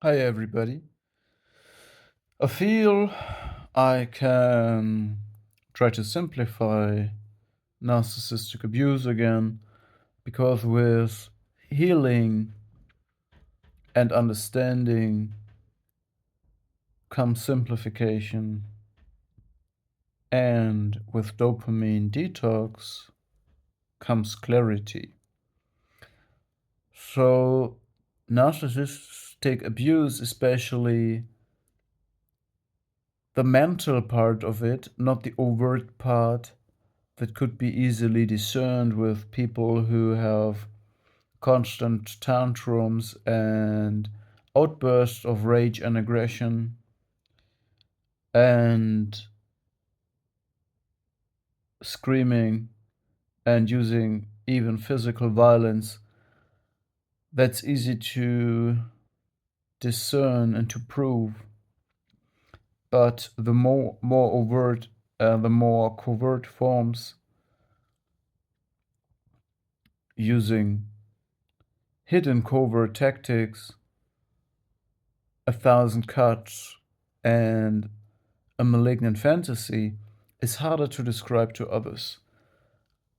Hi, everybody. I feel I can try to simplify narcissistic abuse again because with healing and understanding comes simplification, and with dopamine detox comes clarity. So, narcissistic abuse, especially the mental part of it, not the overt part, that could be easily discerned with people who have constant tantrums and outbursts of rage and aggression and screaming and using even physical violence. That's easy to discern and to prove. But the more overt, the more covert forms, using hidden covert tactics, 1,000 cuts, and a malignant fantasy, is harder to describe to others.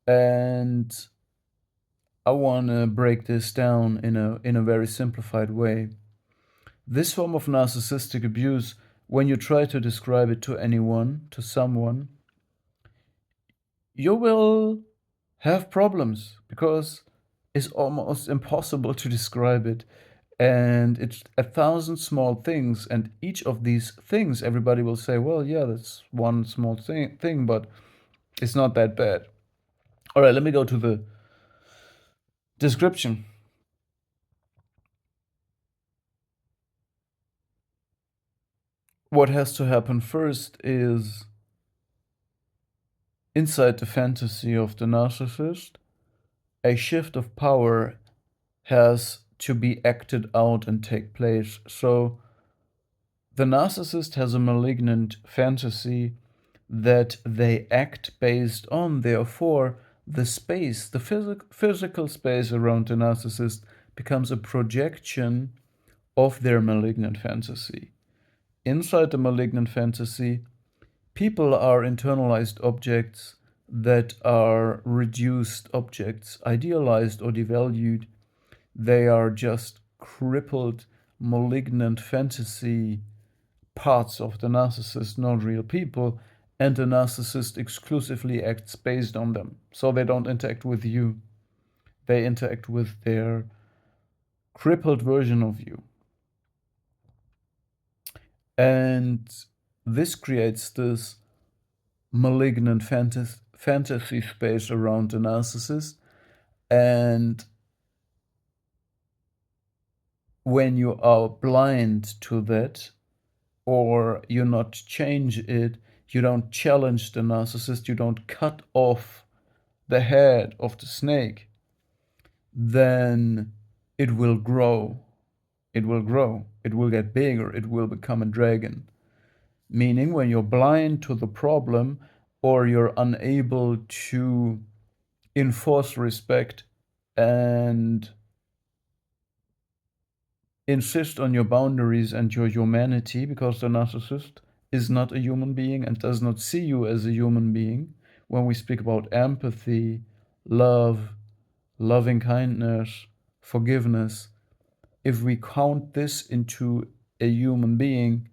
And I want to break this down in a very simplified way. This form of narcissistic abuse, when you try to describe it to anyone, to someone, you will have problems because it's almost impossible to describe it. And it's 1,000 small things, and each of these things, everybody will say, well, yeah, that's one small thing, but it's not that bad. All right, let me go to the description. What has to happen first is inside the fantasy of the narcissist, a shift of power has to be acted out and take place. So the narcissist has a malignant fantasy that they act based on. Therefore, the space, the physical space around the narcissist becomes a projection of their malignant fantasy. Inside the malignant fantasy, people are internalized objects that are reduced objects, idealized or devalued. They are just crippled, malignant fantasy parts of the narcissist, not real people, and the narcissist exclusively acts based on them. So they don't interact with you, they interact with their crippled version of you. And this creates this malignant fantasy space around the narcissist. And when you are blind to that, or you not change it, you don't challenge the narcissist, you don't cut off the head of the snake, then it will grow. It will grow. It will get bigger. It will become a dragon. Meaning, when you're blind to the problem or you're unable to enforce respect and insist on your boundaries and your humanity, because the narcissist is not a human being and does not see you as a human being. When we speak about empathy, love, loving kindness, forgiveness, if we count this into a human being,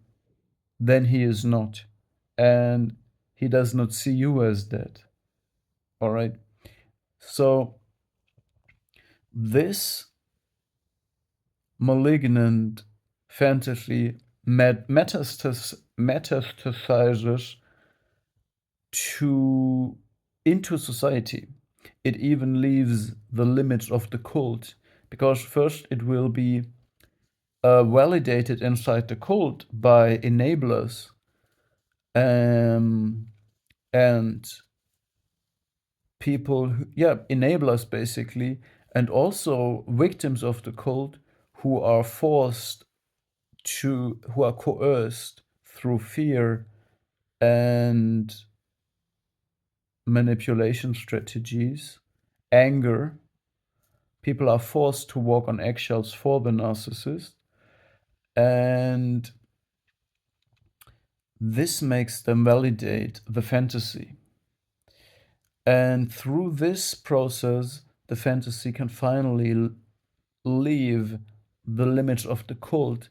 then he is not. And he does not see you as that. All right? So, this malignant fantasy metastasizes to into society. It even leaves the limits of the cult because first it will be validated inside the cult by enablers, um, and people yeah, enablers basically, and also victims of the cult who are who are coerced through fear and manipulation strategies, anger. People are forced to walk on eggshells for the narcissist. And this makes them validate the fantasy. And through this process, the fantasy can finally leave the limits of the cult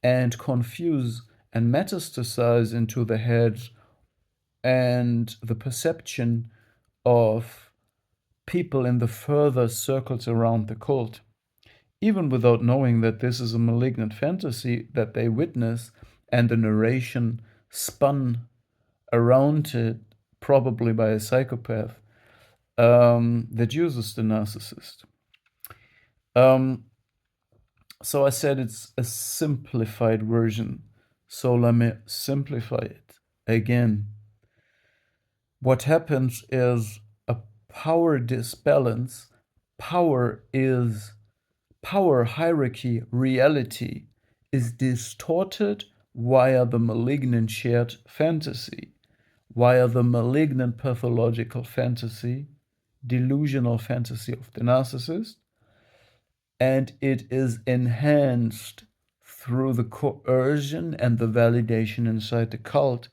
and confuse and metastasize into the head and the perception of people in the further circles around the cult, even without knowing that this is a malignant fantasy that they witness and the narration spun around it, probably by a psychopath that uses the narcissist. So I said it's a simplified version. So let me simplify it again. What happens is a power disbalance. Power hierarchy reality is distorted via the malignant shared fantasy, via the malignant pathological fantasy, delusional fantasy of the narcissist, and it is enhanced through the coercion and the validation inside the cult,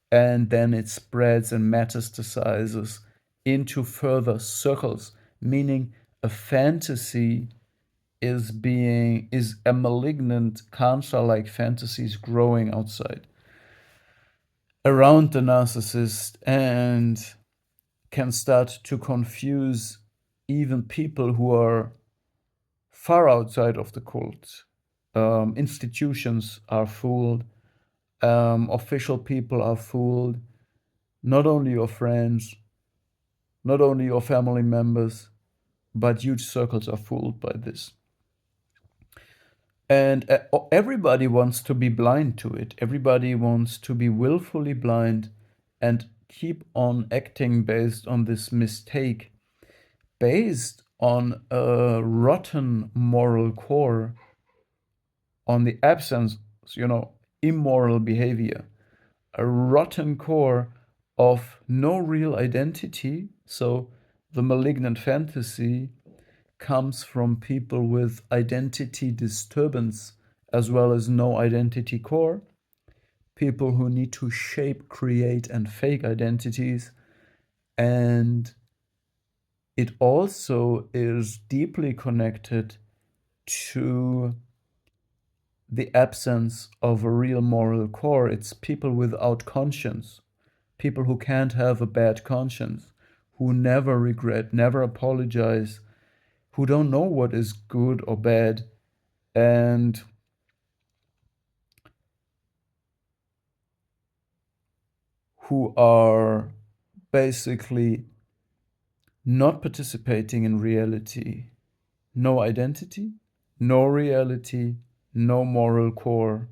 and then it spreads and metastasizes into further circles, meaning a fantasy is a malignant cancer-like fantasies growing outside around the narcissist and can start to confuse even people who are far outside of the cult. Institutions are fooled, official people are fooled, not only your friends, not only your family members, but huge circles are fooled by this. And everybody wants to be blind to it. Everybody wants to be willfully blind and keep on acting based on this mistake, based on a rotten moral core, on the absence, immoral behavior, a rotten core of no real identity. So the malignant fantasy comes from people with identity disturbance as well as no identity core, people who need to shape, create, and fake identities. And it also is deeply connected to the absence of a real moral core. It's people without conscience, people who can't have a bad conscience, who never regret, never apologize, who don't know what is good or bad, and who are basically not participating in reality. No identity, no reality, no moral core.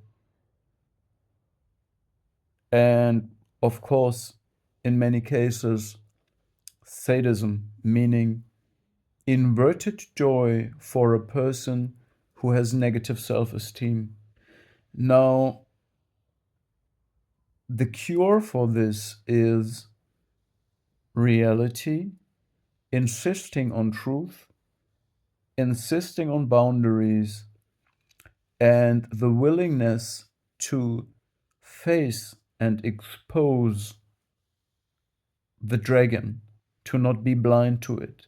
And of course, in many cases, sadism, meaning inverted joy for a person who has negative self-esteem. Now, the cure for this is reality, insisting on truth, insisting on boundaries, and the willingness to face and expose the dragon, to not be blind to it.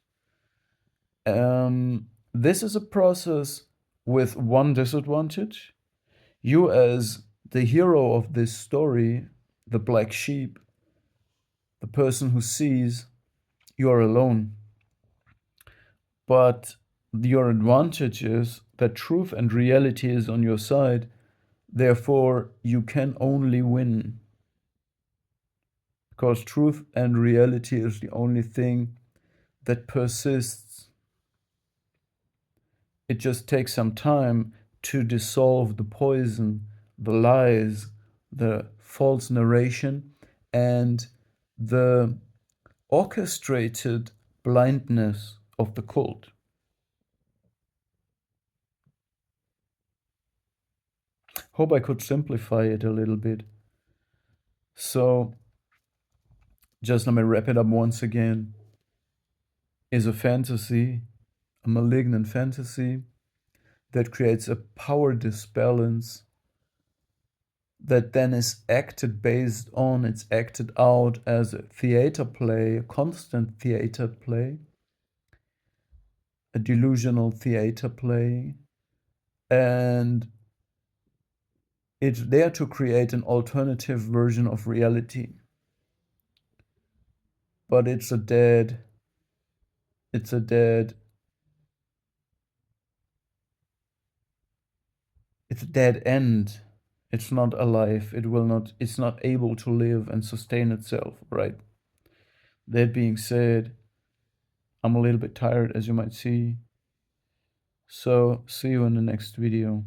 This is a process with one disadvantage. You, as the hero of this story, the black sheep, the person who sees, you are alone. But your advantage is that truth and reality is on your side. Therefore, you can only win. Because truth and reality is the only thing that persists. It just takes some time to dissolve the poison, the lies, the false narration, and the orchestrated blindness of the cult. Hope I could simplify it a little bit. So, just let me wrap it up once again. Is a fantasy, a malignant fantasy, that creates a power disbalance that then is acted based on, it's acted out as a theater play, a constant theater play, a delusional theater play, and it's there to create an alternative version of reality. But it's a dead end. It's not alive. It's not able to live and sustain itself, right? That being said, I'm a little bit tired, as you might see. So see you in the next video.